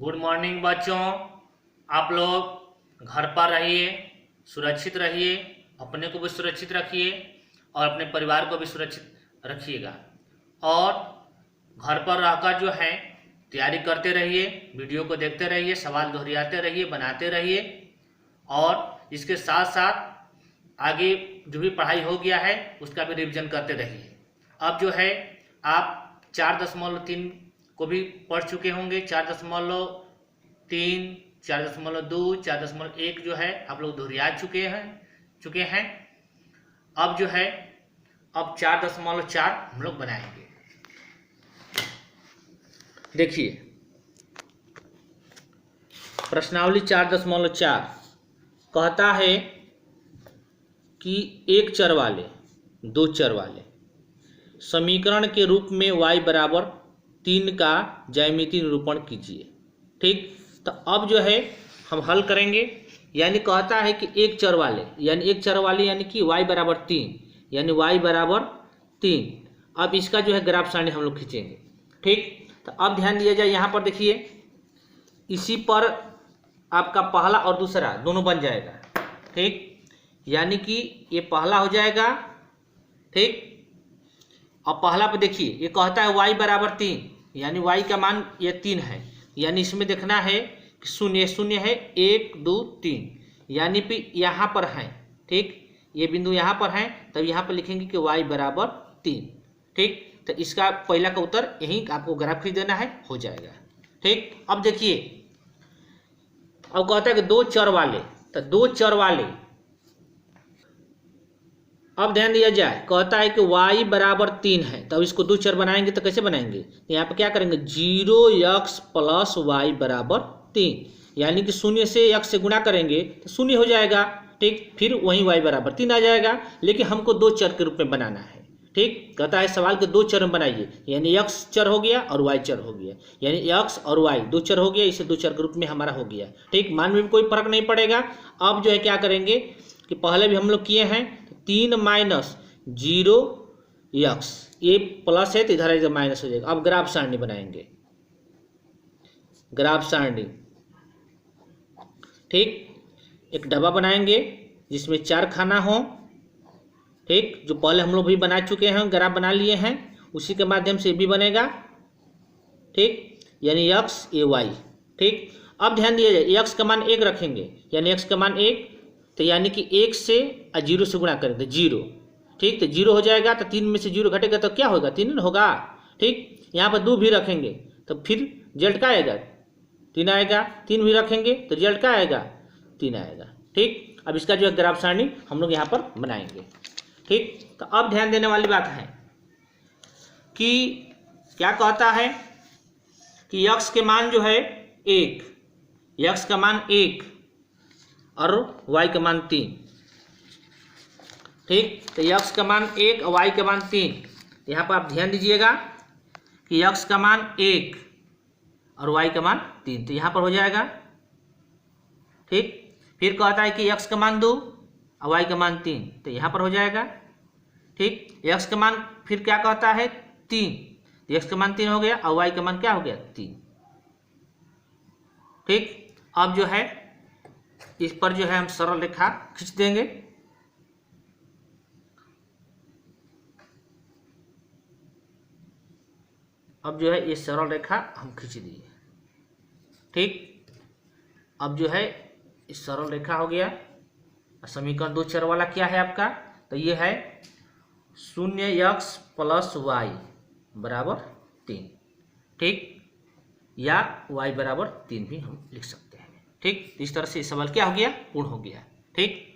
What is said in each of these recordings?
Good morning बच्चों। आप लोग घर पर रहिए, सुरक्षित रहिए, अपने को भी सुरक्षित रखिए और अपने परिवार को भी सुरक्षित रखिएगा। और घर पर रहकर जो है तैयारी करते रहिए, वीडियो को देखते रहिए, सवाल दोहराते रहिए, बनाते रहिए और इसके साथ साथ आगे जो भी पढ़ाई हो गया है उसका भी रिवीजन करते रहिए। अब जो है आप 4.3 को भी पढ़ चुके होंगे, 4.3, 4.2, 4.1 जो है आप लोग दोहरा चुके हैं। अब जो है अब 4.4 हम लोग बनाएंगे। देखिए प्रश्नावली 4.4 कहता है कि एक चर वाले, दो चर वाले समीकरण के रूप में y बराबर 3 का ज्यामितीय निरूपण कीजिए। ठीक, तो अब जो है हम हल करेंगे। यानी कहता है कि एक चर वाले यानी कि y बराबर 3, यानी y बराबर 3। अब इसका जो है ग्राफ सारणी हम लोग खींचेंगे। ठीक, तो अब ध्यान दिया जाए, यहाँ पर देखिए इसी पर आपका पहला और दूसरा दोनों बन जाएगा। ठीक, यानी कि ये पहला हो जाएगा। ठीक, अब पहला पे देखिए ये कहता है y बराबर 3, यानी y का मान ये 3 है, यानी इसमें देखना है कि शून्य है 1 2 3, यानी कि यहाँ पर है। ठीक, ये बिंदु यहाँ पर है, तब यहाँ पर लिखेंगे कि y बराबर 3। ठीक, तो इसका पहला का उत्तर यही आपको ग्राफ खींच देना है, हो जाएगा। ठीक, अब देखिए अब कहता है कि दो चर वाले, तो दो चर वाले अब ध्यान दिया जाए, कहता है कि y बराबर 3 है, तब इसको दो चर बनाएंगे तो कैसे बनाएंगे, तो यहाँ पे क्या करेंगे 0x प्लस y बराबर 3, यानी कि शून्य से x से गुणा करेंगे तो शून्य हो जाएगा। ठीक, फिर वहीं y बराबर 3 आ जाएगा, लेकिन हमको दो चर के रूप में बनाना है। ठीक, कहता है सवाल के दो चर में बनाइए, यानी x चर हो गया और y चर हो गया, यानी x और y दो चर हो गया, इसे दो चर के रूप में हमारा हो गया। ठीक, मान में भी कोई फर्क नहीं पड़ेगा। अब जो है क्या करेंगे कि पहले भी हम लोग किए हैं 3 माइनस 0x, ये प्लस है तो इधर इधर माइनस हो जाएगा। अब ग्राफ सारणी बनाएंगे, ग्राफ सारणी। ठीक, एक डब्बा बनाएंगे जिसमें 4 खाना हो। ठीक, जो पहले हम लोग भी बना चुके हैं, ग्राफ बना लिए हैं, उसी के माध्यम से भी बनेगा। ठीक, यानी x ये y। ठीक, अब ध्यान दिया जाए x का मान 1 रखेंगे, यानी x का मान 1, तो यानी कि 1 से 0 से गुणा करें तो 0। ठीक, तो 0 हो जाएगा, तो 3 में से 0 घटेगा तो क्या होगा 3 होगा। ठीक, यहाँ पर 2 भी रखेंगे तो फिर रिजल्ट क्या आएगा 3 आएगा, 3 भी रखेंगे तो रिजल्ट क्या आएगा 3 आएगा। ठीक, अब इसका जो है ग्राफ सारणी हम लोग यहाँ पर बनाएंगे। ठीक, तो अब ध्यान देने वाली बात है कि क्या कहता है कि x के मान जो है 1, x का मान 1 और y का मान 3। ठीक, तो x का मान 1 और y का मान 3। यहाँ पर आप ध्यान दीजिएगा कि x का मान 1 और y का मान 3, तो यहाँ पर हो जाएगा। ठीक, फिर कहता है कि x का मान 2 और y का मान 3, तो यहाँ पर हो जाएगा। ठीक, x का मान फिर क्या कहता है 3, तो x का मान 3 हो गया और y का मान क्या हो गया 3। ठीक, अब जो है इस पर जो है हम सरल रेखा खींच देंगे। अब जो है ये सरल रेखा हम खींच दिए। ठीक, अब जो है इस सरल रेखा हो गया। समीकरण दो चर वाला क्या है आपका, तो ये है 0x प्लस y बराबर 3। ठीक, या y बराबर 3 भी हम लिख सकते हैं। ठीक, इस तरह से सवाल क्या हो गया पूर्ण हो गया। ठीक,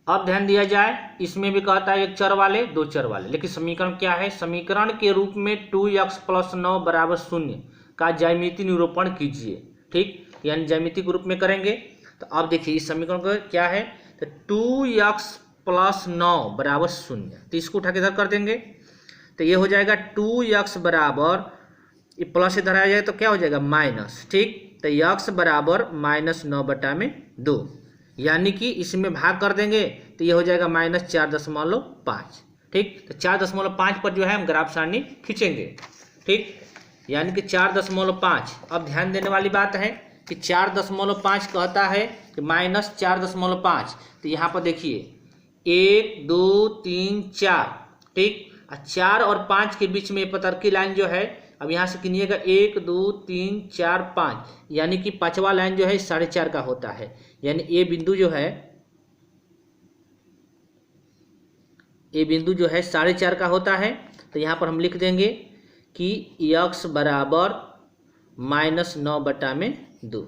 अब ध्यान दिया जाए, इसमें भी कहता है एक चर वाले दो चर वाले, लेकिन समीकरण क्या है, समीकरण के रूप में 2x प्लस 9 बराबर 0 का ज्यामितीय निरूपण कीजिए। ठीक, यानी ज्यामितीय के रूप में करेंगे। तो अब देखिए इस समीकरण का क्या है, तो 2x प्लस 9 बराबर 0, तो इसको उठा के इधर कर देंगे, तो ये हो जाएगा 2x बराबर, ये प्लस इधर आ जाएगा तो क्या हो जाएगा माइनस। ठीक, तो x बराबर -9/2, यानी कि इसमें भाग कर देंगे तो ये हो जाएगा -4.5। ठीक, तो 4.5 पर जो है हम ग्राफ सारणी खींचेंगे। ठीक, यानी कि 4.5। अब ध्यान देने वाली बात है कि 4.5 कहता है कि -4.5। तो यहाँ पर देखिए 1 2 3 4, ठीक। 4 और 5 के बीच में ये पतरकी लाइन जो है, अब यहाँ से गिनिएगा 1 2 3 4 5, यानी कि पांचवा लाइन जो है 4.5 का होता है। यानी ये बिंदु जो है, ये बिंदु जो है 4.5 का होता है। तो यहाँ पर हम लिख देंगे कि x बराबर -9/2,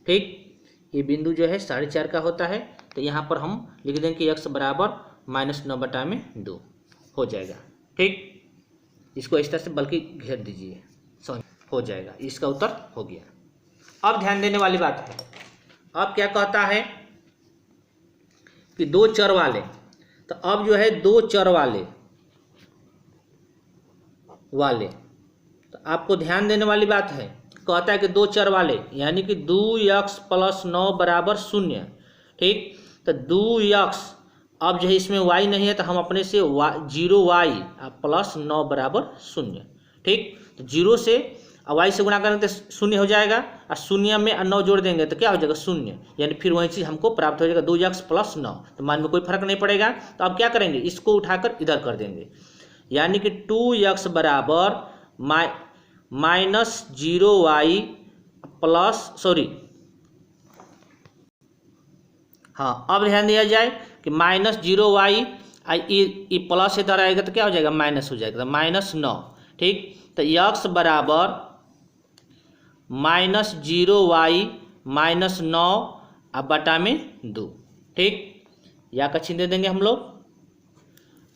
ठीक। ये बिंदु जो है 4.5 का होता है। तो यहाँ पर हम लिख देंगे कि x बराबर -9/2 हो जाएगा, ठीक। इसको इस तरह से बल्कि घेर दीजिए, हो जाएगा। इसका उत्तर हो गया। अब ध्यान देने वाली बात है, अब क्या कहता है कि 2 चर वाले, तो अब जो है 2 चर वाले तो आपको ध्यान देने वाली बात है, कहता है कि 2 चर वाले यानी कि 2x + 9 = 0, ठीक। तो 2x, अब जो है इसमें y नहीं है तो हम अपने से 0y + 9 = 0, ठीक। तो 0 से y से गुणा करेंगे तो 0 हो जाएगा, और 0 में 9 जोड़ देंगे तो क्या हो जाएगा 0, यानी फिर वही चीज़ हमको प्राप्त हो जाएगा 2x + 9। तो मान में कोई फर्क नहीं पड़ेगा। तो अब क्या करेंगे, इसको उठाकर इधर कर देंगे, यानी कि 2x बराबर -0y हाँ, अब ध्यान दिया जाए कि -0y ये प्लस इधर आएगा तो क्या हो जाएगा, माइनस हो जाएगा, तो -9, ठीक। तो x बराबर -0y -9/2, ठीक। या का चिन्ह दे देंगे हम लोग।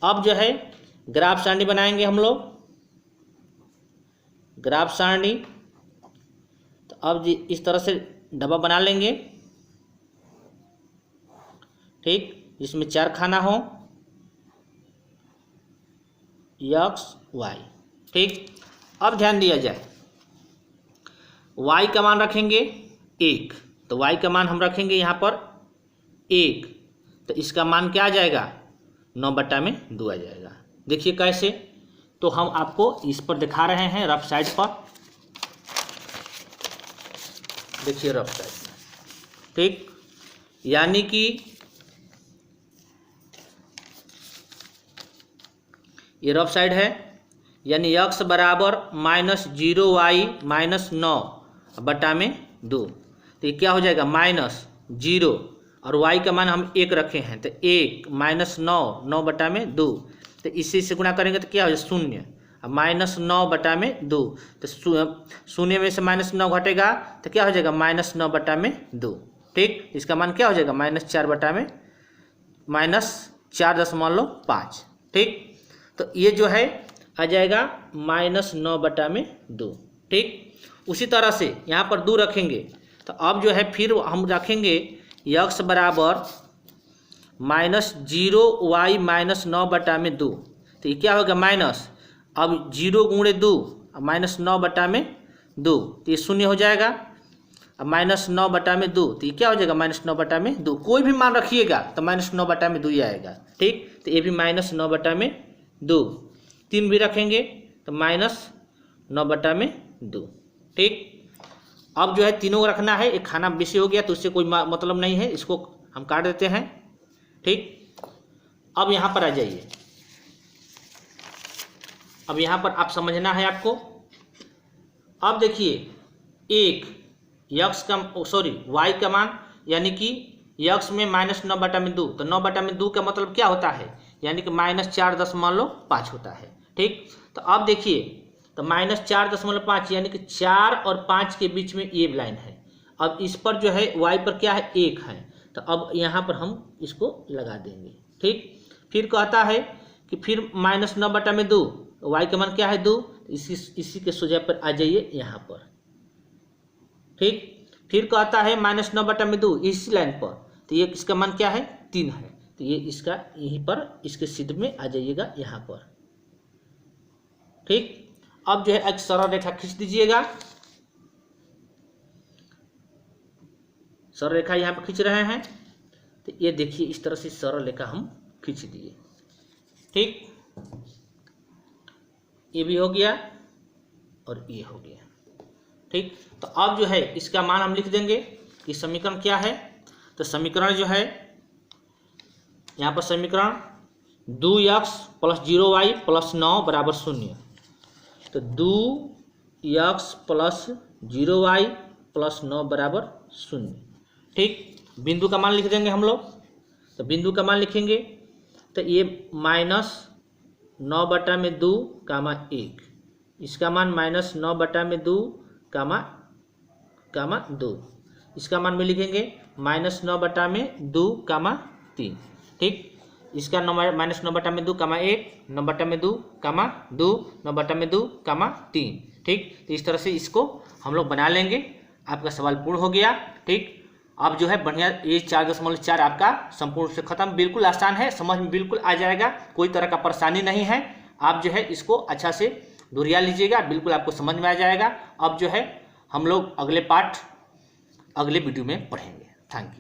अब जो है ग्राफ सारणी बनाएंगे हम लोग, ग्राफ सारणी। तो अब इस तरह से डब्बा बना लेंगे, ठीक, जिसमें 4 खाना हो, x y, ठीक। अब ध्यान दिया जाए, y का मान रखेंगे 1, तो y का मान हम रखेंगे यहाँ पर 1, तो इसका मान क्या आ जाएगा, 9/2 आ जाएगा। देखिए कैसे, तो हम आपको इस पर दिखा रहे हैं रफ साइड पर, देखिए रफ साइड में, ठीक। यानी कि ये रफ साइड है, यानी x बराबर -0y -9/2। तो ये क्या हो जाएगा, -0, और y का मान हम 1 रखे हैं, तो 1 -9 9/2, तो इसी से गुणा करेंगे तो क्या हो जाएगा 0, अब -9/2, तो 0 में से -9 घटेगा तो क्या हो जाएगा -9/2, ठीक। इसका मान क्या हो जाएगा -4.5, ठीक। तो ये जो है आ जाएगा -9/2, ठीक। उसी तरह से यहाँ पर 2 रखेंगे, तो अब जो है फिर हम रखेंगे x बराबर -0y -9/2। तो ये क्या होगा माइनस, अब 0 × 2 -9/2, तो ये 0 हो जाएगा। अब -9/2, तो ये क्या हो जाएगा -9/2, कोई भी मान रखिएगा तो -9/2 ही आएगा, ठीक। तो ये भी -9/2, 3 भी रखेंगे तो -9/2, ठीक। अब जो है तीनों रखना है, एक खाना बेसी हो गया तो उससे कोई मतलब नहीं है, इसको हम काट देते हैं, ठीक। अब यहाँ पर आ जाइए, अब यहाँ पर आप समझना है आपको। अब देखिए एक x का y का मान, यानी कि x में -9/2, तो 9/2 का मतलब क्या होता है, यानी कि -4.5 होता है, ठीक। तो अब देखिए, तो -4.5 यानी कि 4 और 5 के बीच में ये लाइन है। अब इस पर जो है y पर क्या है, 1 है, तो अब यहाँ पर हम इसको लगा देंगे, ठीक। फिर कहता है कि फिर -9/2, y का मान क्या है 2, इसी के सोजा पर आ जाइए यहाँ पर, ठीक। फिर कहता है -9/2 इसी लाइन पर, तो ये इसका मान क्या है 3 है, तो ये इसका यहीं पर इसके सिद्ध में आ जाइएगा यहाँ पर, ठीक। अब जो है एक सरल रेखा खींच दीजिएगा, सरल रेखा यहाँ पर खींच रहे हैं, तो ये देखिए इस तरह से सरल रेखा हम खींच दिए, ठीक। ये भी हो गया। और ये हो गया। ठीक, तो अब जो है इसका मान हम लिख देंगे कि समीकरण क्या है। तो समीकरण जो है यहाँ पर समीकरण 2x + 0y + 9 = 0। तो 2x + 0y + 9 = 0। ठीक, बिंदु का मान लिख देंगे हम लोग। तो बिंदु का मान लिखेंगे तो ये -9/2, 1, इसका मान -9/2, 2, इसका मान में लिखेंगे -9/2, 3। ठीक, इसका -9/2, 1, 9/2, 2, 9/2, 3। ठीक, तो इस तरह से इसको हम लोग बना लेंगे। आपका सवाल पूर्ण हो गया। ठीक, अब जो है बढ़िया, ये 4.4 आपका संपूर्ण से खत्म। बिल्कुल आसान है, समझ में बिल्कुल आ जाएगा, कोई तरह का परेशानी नहीं है। आप जो है इसको अच्छा से दोहरा लीजिएगा, बिल्कुल आपको समझ में आ जाएगा। अब जो है हम लोग अगले पाठ अगले वीडियो में पढ़ेंगे। Thank you.